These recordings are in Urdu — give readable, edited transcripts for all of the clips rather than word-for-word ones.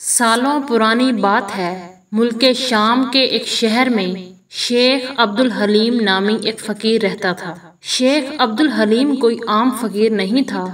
سالوں پرانی بات ہے، ملک شام کے ایک شہر میں شیخ عبد الحلیم نامی ایک فقیر رہتا تھا۔ شیخ عبد الحلیم کوئی عام فقیر نہیں تھا،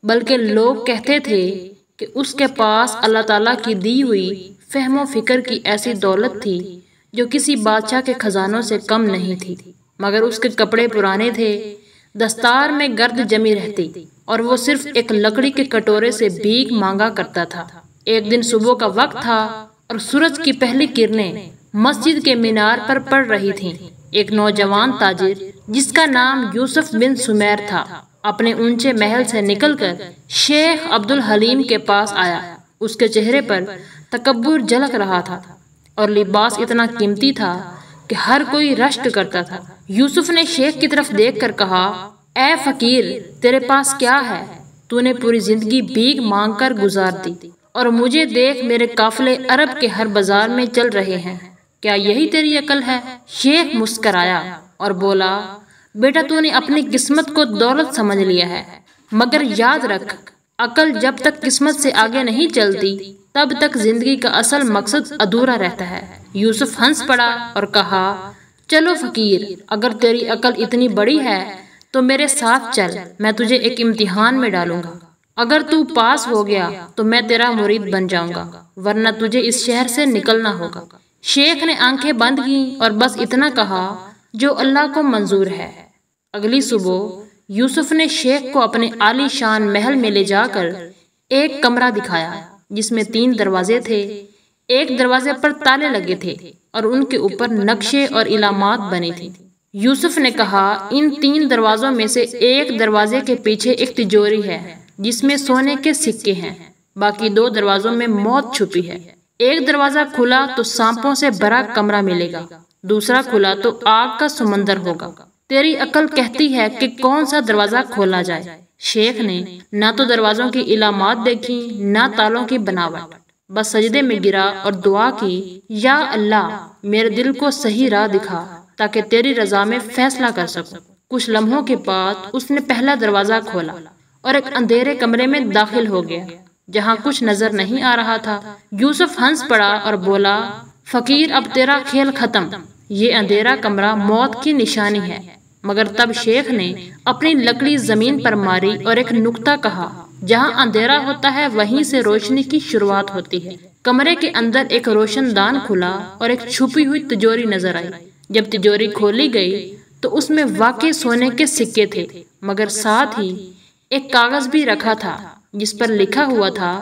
بلکہ لوگ کہتے تھے کہ اس کے پاس اللہ تعالیٰ کی دی ہوئی فہم و فکر کی ایسی دولت تھی جو کسی بادشاہ کے خزانوں سے کم نہیں تھی، مگر اس کے کپڑے پرانے تھے، دستار میں گرد جمی رہتی اور وہ صرف ایک لکڑی کے کٹورے سے بھیک مانگا کرتا تھا۔ ایک دن صبح کا وقت تھا اور سورج کی پہلی کرنیں مسجد کے مینار پر پڑ رہی تھیں۔ ایک نوجوان تاجر جس کا نام یوسف بن سمیر تھا اپنے اونچے محل سے نکل کر شیخ عبد الحلیم کے پاس آیا۔ اس کے چہرے پر تکبر جھلک رہا تھا اور لباس اتنا قیمتی تھا کہ ہر کوئی رشک کرتا تھا۔ یوسف نے شیخ کی طرف دیکھ کر کہا، اے فقیر، تیرے پاس کیا ہے؟ تو نے پوری زندگی بھیک مانگ کر گزار دی اور مجھے دیکھ میرے قافلے عرب کے ہر بازار میں چل رہے ہیں، کیا یہی تیری عقل ہے؟ شیخ مسکرایا اور بولا، بیٹا تو نے اپنی قسمت کو دولت سمجھ لیا ہے، مگر یاد رکھ، عقل جب تک قسمت سے آگے نہیں چلتی تب تک زندگی کا اصل مقصد ادھورا رہتا ہے۔ یوسف ہنس پڑا اور کہا، چلو فقیر، اگر تیری عقل اتنی بڑی ہے تو میرے ساتھ چل، میں تجھے ایک امتحان میں ڈالوں گا۔ اگر تو پاس ہو گیا تو میں تیرا مرید بن جاؤں گا، ورنہ تجھے اس شہر سے نکلنا ہوگا۔ شیخ نے آنکھیں بند کی اور بس اتنا کہا، جو اللہ کو منظور ہے۔ اگلی صبح یوسف نے شیخ کو اپنے عالی شان محل میں لے جا کر ایک کمرہ دکھایا جس میں 3 دروازے تھے۔ ایک دروازے پر تالے لگے تھے اور ان کے اوپر نقشے اور علامات بنے تھے۔ یوسف نے کہا، ان 3 دروازوں میں سے ایک دروازے کے پیچھے ایک تجوری ہے جس میں سونے کے سکے ہیں، باقی 2 دروازوں میں موت چھپی ہے۔ ایک دروازہ کھلا تو سانپوں سے بھرا کمرہ ملے گا، دوسرا کھلا تو آگ کا سمندر ہوگا۔ تیری عقل کہتی ہے کہ کون سا دروازہ کھولا جائے؟ شیخ نے نہ تو دروازوں کی علامات دیکھی نہ تالوں کی بناوٹ، بس سجدے میں گرا اور دعا کی، یا اللہ، میرے دل کو صحیح راہ دکھا تاکہ تیری رضا میں فیصلہ کر سکوں۔ کچھ لمحوں کے بعد اس نے پہلا دروازہ کھولا اور ایک اندھیرے کمرے میں داخل ہو گیا جہاں کچھ نظر نہیں آ رہا تھا۔ یوسف ہنس پڑا اور بولا، فقیر، اب تیرا کھیل ختم، یہ اندھیرا کمرہ موت کی نشانی ہے۔ مگر تب شیخ نے اپنی لکڑی زمین پر ماری اور ایک نکتہ کہا، جہاں اندھیرا ہوتا ہے وہیں سے روشنی کی شروعات ہوتی ہے۔ کمرے کے اندر ایک روشن دان کھلا اور ایک چھپی ہوئی تجوری نظر آئی۔ جب تجوری کھولی گئی تو اس میں واقعی سونے کے سکے تھے، مگر ساتھ ہی ایک کاغذ بھی رکھا تھا جس پر لکھا ہوا تھا،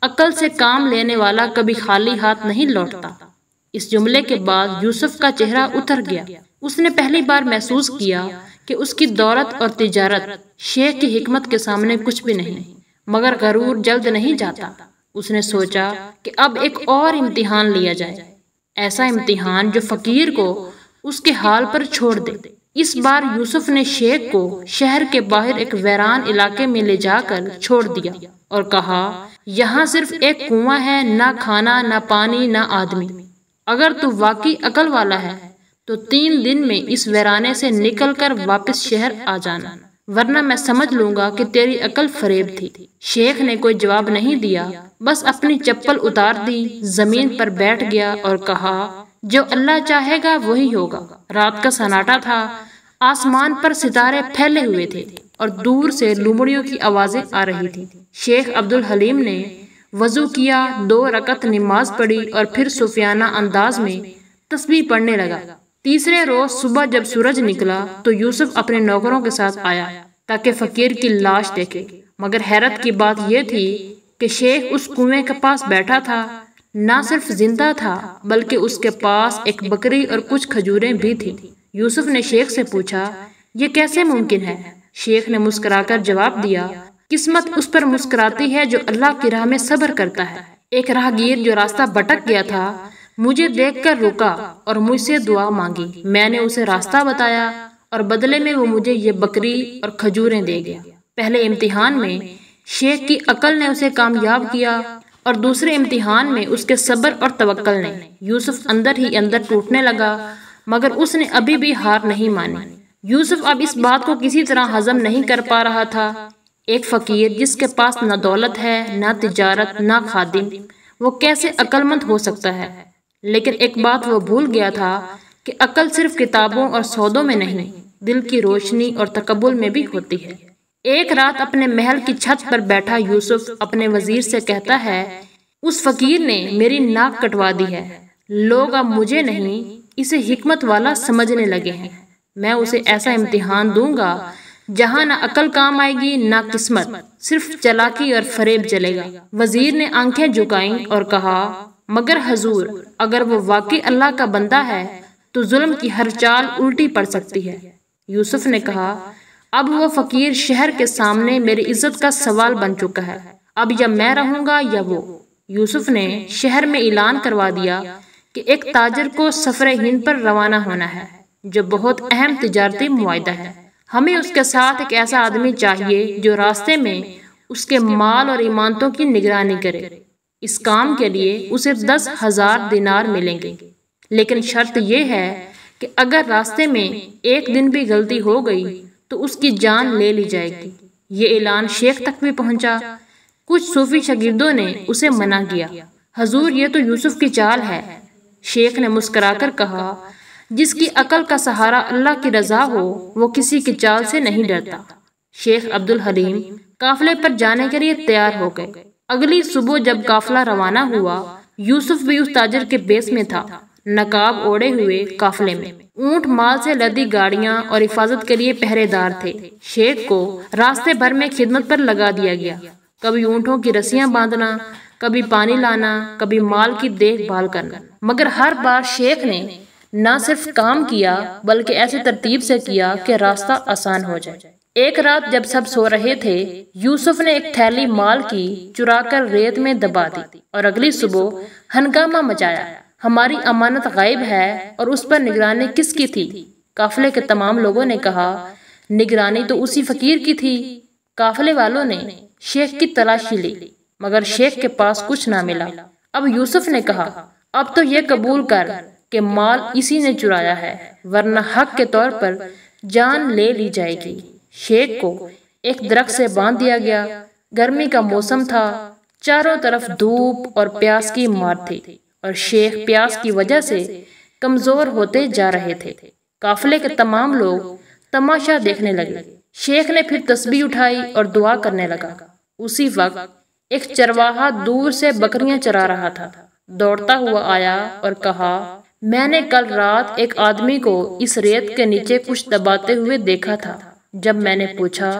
عقل سے کام لینے والا کبھی خالی ہاتھ نہیں لوٹتا۔ اس جملے کے بعد یوسف کا چہرہ اتر گیا۔ اس نے پہلی بار محسوس کیا کہ اس کی دولت اور تجارت شیخ کی حکمت کے سامنے کچھ بھی نہیں، مگر غرور جلد نہیں جاتا۔ اس نے سوچا کہ اب ایک اور امتحان لیا جائے، ایسا امتحان جو فقیر کو اس کے حال پر چھوڑ دے۔ اس بار یوسف نے شیخ کو شہر کے باہر ایک ویران علاقے میں لے جا کر چھوڑ دیا اور کہا، یہاں صرف ایک کنواں ہے، نہ کھانا، نہ پانی، نہ آدمی۔ اگر تو واقعی عقل والا ہے تو 3 دن میں اس ویرانے سے نکل کر واپس شہر آ جانا، ورنہ میں سمجھ لوں گا کہ تیری عقل فریب تھی۔ شیخ نے کوئی جواب نہیں دیا، بس اپنی چپل اتار دی، زمین پر بیٹھ گیا اور کہا، جو اللہ چاہے گا وہی ہوگا۔ رات کا سناٹا تھا، آسمان پر ستارے پھیلے ہوئے تھے اور دور سے لومڑیوں کی آوازیں آ رہی تھی۔ شیخ عبد الحلیم نے وضو کیا، 2 رکعت نماز پڑھی اور پھر صوفیانہ انداز میں تسبیح پڑھنے لگا۔ تیسرے روز صبح جب سورج نکلا تو یوسف اپنے نوکروں کے ساتھ آیا تاکہ فقیر کی لاش دیکھے، مگر حیرت کی بات یہ تھی کہ شیخ اس کنویں کے پاس بیٹھا تھا، نہ صرف زندہ تھا بلکہ اس کے پاس ایک بکری اور کچھ کھجوریں بھی تھیں۔ یوسف نے شیخ سے پوچھا، یہ کیسے ممکن ہے؟ شیخ نے مسکرا کر جواب دیا، قسمت اس پر مسکراتی ہے جو اللہ کی راہ میں صبر کرتا ہے۔ ایک راہگیر جو راستہ بھٹک گیا تھا مجھے دیکھ کر رکا اور مجھ سے دعا مانگی، میں نے اسے راستہ بتایا اور بدلے میں وہ مجھے یہ بکری اور کھجوریں دے گیا۔ پہلے امتحان میں شیخ کی عقل نے اسے کامیاب کیا اور دوسرے امتحان میں اس کے صبر اور توکل نے۔ یوسف اندر ہی اندر ٹوٹنے لگا، مگر اس نے ابھی بھی ہار نہیں مانی۔ یوسف اب اس بات کو کسی طرح ہضم نہیں کر پا رہا تھا۔ ایک فقیر جس کے پاس نہ دولت ہے، نہ تجارت، نہ خادم، وہ کیسے عقل مند ہو سکتا ہے؟ لیکن ایک بات وہ بھول گیا تھا کہ عقل صرف کتابوں اور سودوں میں نہیں، دل کی روشنی اور تقبل میں بھی ہوتی ہے۔ ایک رات اپنے محل کی چھت پر بیٹھا یوسف اپنے وزیر سے کہتا ہے، اس فقیر نے میری ناک کٹوا دی ہے، لوگ اب مجھے نہیں اسے حکمت والا سمجھنے لگے ہیں۔ میں اسے ایسا امتحان دوں گا جہاں نہ عقل کام آئے گی نہ قسمت، صرف چالاکی اور فریب چلے گا۔ وزیر نے آنکھیں جھکائیں اور کہا، مگر حضور، اگر وہ واقعی اللہ کا بندہ ہے تو ظلم کی ہر چال الٹی پڑ سکتی ہے۔ یوسف نے کہا، اب وہ فقیر شہر کے سامنے میری عزت کا سوال بن چکا ہے، اب یا میں رہوں گا یا وہ۔ یوسف نے شہر میں اعلان کروا دیا کہ ایک تاجر کو سفر ہند پر روانہ ہونا ہے، جو بہت اہم تجارتی معاہدہ ہے۔ ہمیں اس کے ساتھ ایک ایسا آدمی چاہیے جو راستے میں اس کے مال اور امانتوں کی نگرانی کرے۔ اس کام کے لیے اسے 10,000 دینار ملیں گے، لیکن شرط یہ ہے کہ اگر راستے میں ایک دن بھی غلطی ہو گئی تو اس کی جان لے لی جائے گی۔ یہ اعلان شیخ تک بھی پہنچا۔ کچھ صوفی شاگردوں نے اسے منع کیا۔ حضور، یہ تو یوسف کی چال ہے۔ شیخ نے مسکرا کر کہا، جس کی عقل کا سہارا اللہ کی رضا ہو وہ کسی کی چال سے نہیں ڈرتا۔ شیخ عبدالحلیم قافلے پر جانے کے لیے تیار ہو گئے۔ اگلی صبح جب قافلہ روانہ ہوا، یوسف بھی اس تاجر کے بیس میں تھا، نقاب اوڑے ہوئے قافلے میں۔ اونٹ مال سے لدی گاڑیاں اور حفاظت کے لیے پہرے دار تھے۔ شیخ کو راستے بھر میں خدمت پر لگا دیا گیا، کبھی اونٹوں کی رسیاں باندھنا، کبھی پانی لانا، کبھی مال کی دیکھ بھال کرنا۔ مگر ہر بار شیخ نے نہ صرف کام کیا بلکہ ایسی ترتیب سے کیا کہ راستہ آسان ہو جائے۔ ایک رات جب سب سو رہے تھے، یوسف نے ایک تھیلی مال کی چرا کر ریت میں دبا دی اور اگلی صبح ہنگامہ مچایا، ہماری امانت غائب ہے اور اس پر نگرانی کس کی تھی؟ قافلے کے تمام لوگوں نے کہا، نگرانی تو اسی فقیر کی تھی۔ قافلے والوں نے شیخ کی تلاشی لی مگر شیخ کے پاس کچھ نہ ملا۔ اب یوسف نے کہا، اب تو یہ قبول کر کہ مال اسی نے چرایا ہے، ورنہ حق کے طور پر جان لے لی جائے گی۔ شیخ کو ایک درخت سے باندھ دیا گیا۔ گرمی کا موسم تھا، چاروں طرف دھوپ اور پیاس کی مار تھی اور شیخ پیاس کی وجہ سے کمزور ہوتے جا رہے تھے۔ قافلے کے تمام لوگ تماشا دیکھنے لگے۔ شیخ نے پھر تسبیح اٹھائی اور دعا کرنے لگا۔ اسی وقت ایک چرواہا دور سے بکریاں چرا رہا تھا، دوڑتا ہوا آیا اور کہا، میں نے کل رات ایک آدمی کو اس ریت کے نیچے کچھ دباتے ہوئے دیکھا تھا۔ جب میں نے پوچھا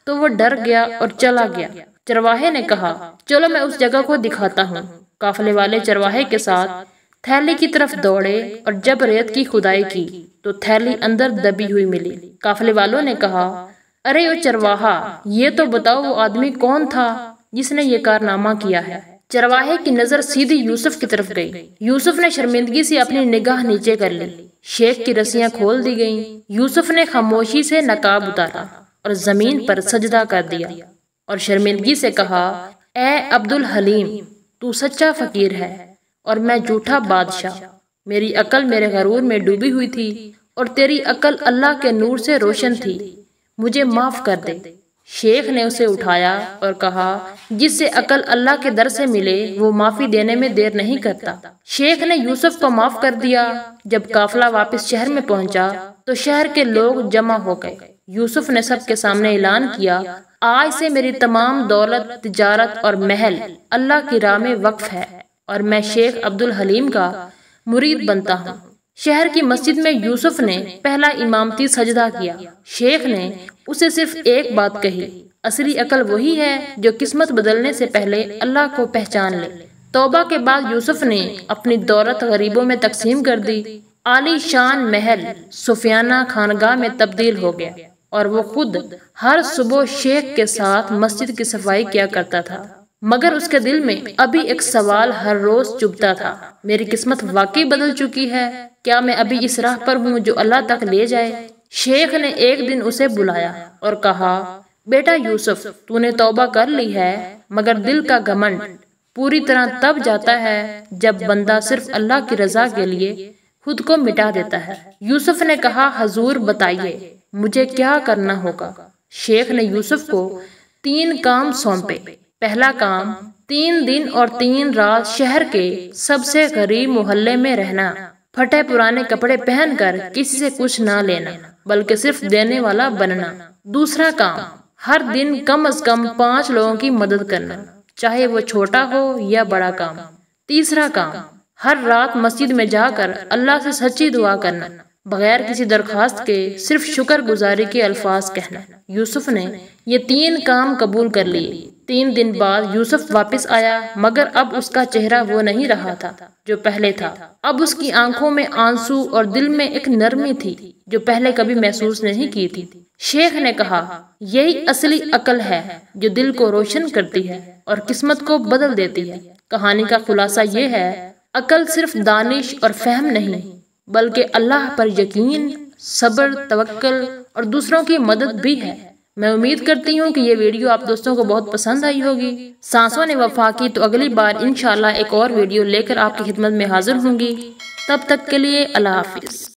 تو وہ ڈر گیا اور چلا گیا۔ چرواہے نے کہا، چلو میں اس جگہ کو دکھاتا ہوں۔ قافلے والے چرواہے کے ساتھ تھیلی کی طرف دوڑے اور جب ریت کی کھدائی کی تو تھیلی اندر دبی ہوئی ملی۔ قافلے والوں نے کہا، ارے او چرواہا، یہ تو بتاؤ وہ آدمی کون تھا جس نے یہ کارنامہ کیا ہے؟ چرواہے کی نظر سیدھی یوسف کی طرف گئی۔ یوسف نے شرمندگی سے اپنی نگاہ نیچے کر لی۔ شیخ کی رسیاں کھول دی گئیں۔ یوسف نے خاموشی سے نقاب اتارا اور زمین پر سجدہ کر دیا اور شرمندگی سے کہا، اے عبدالحلیم، تو سچا فقیر ہے اور میں جھوٹا بادشاہ۔ میری عقل میرے غرور میں ڈوبی ہوئی تھی اور تیری عقل اللہ کے نور سے روشن تھی، مجھے معاف کر دے۔ شیخ نے اسے اٹھایا اور کہا، جس سے عقل اللہ کے در سے ملے وہ معافی دینے میں دیر نہیں کرتا۔ شیخ نے یوسف کو معاف کر دیا۔ جب قافلہ واپس شہر میں پہنچا تو شہر کے لوگ جمع ہو گئے۔ یوسف نے سب کے سامنے اعلان کیا، آج سے میری تمام دولت، تجارت اور محل اللہ کی راہ میں وقف ہے اور میں شیخ عبدالحلیم کا مرید بنتا ہوں۔ شہر کی مسجد میں یوسف نے پہلا امامتی سجدہ کیا۔ شیخ نے اسے صرف ایک بات کہی، اصلی عقل وہی ہے جو قسمت بدلنے سے پہلے اللہ کو پہچان لے۔ توبہ کے بعد یوسف نے اپنی دولت غریبوں میں تقسیم کر دی۔ عالی شان محل صوفیانہ خانگاہ میں تبدیل ہو گیا اور وہ خود ہر صبح شیخ کے ساتھ مسجد کی صفائی کیا کرتا تھا۔ مگر اس کے دل میں ابھی ایک سوال ہر روز چبھتا تھا، میری قسمت واقعی بدل چکی ہے؟ کیا میں ابھی اس راہ پر ہوں جو اللہ تک لے جائے؟ شیخ نے ایک دن اسے بلایا اور کہا، بیٹا یوسف، تو نے توبہ کر لی ہے، مگر دل کا گھمنڈ پوری طرح تب جاتا ہے جب بندہ صرف اللہ کی رضا کے لیے خود کو مٹا دیتا ہے۔ یوسف نے کہا، حضور بتائیے مجھے کیا کرنا ہوگا؟ شیخ نے یوسف کو 3 کام سونپے۔ پہلا کام، 3 دن اور 3 رات شہر کے سب سے غریب محلے میں رہنا، پھٹے پرانے کپڑے پہن کر کسی سے کچھ نہ لینا بلکہ صرف دینے والا بننا۔ دوسرا کام، ہر دن کم از کم 5 لوگوں کی مدد کرنا، چاہے وہ چھوٹا ہو یا بڑا کام۔ تیسرا کام، ہر رات مسجد میں جا کر اللہ سے سچی دعا کرنا، بغیر کسی درخواست کے صرف شکر گزاری کے الفاظ کہنا۔ یوسف نے یہ 3 کام قبول کر لیے۔ 3 دن بعد یوسف واپس آیا، مگر اب اس کا چہرہ وہ نہیں رہا تھا جو پہلے تھا۔ اب اس کی آنکھوں میں آنسو اور دل میں ایک نرمی تھی جو پہلے کبھی محسوس نہیں کی تھی۔ شیخ نے کہا، یہی اصلی عقل ہے جو دل کو روشن کرتی ہے اور قسمت کو بدل دیتی ہے۔ کہانی کا خلاصہ یہ ہے، عقل صرف دانش اور فہم نہیں بلکہ اللہ پر یقین، صبر، توکل اور دوسروں کی مدد بھی ہے۔ میں امید کرتی ہوں کہ یہ ویڈیو آپ دوستوں کو بہت پسند آئی ہوگی۔ سانسوں نے وفا کی تو اگلی بار انشاءاللہ ایک اور ویڈیو لے کر آپ کی خدمت میں حاضر ہوں گی۔ تب تک کے لیے اللہ حافظ۔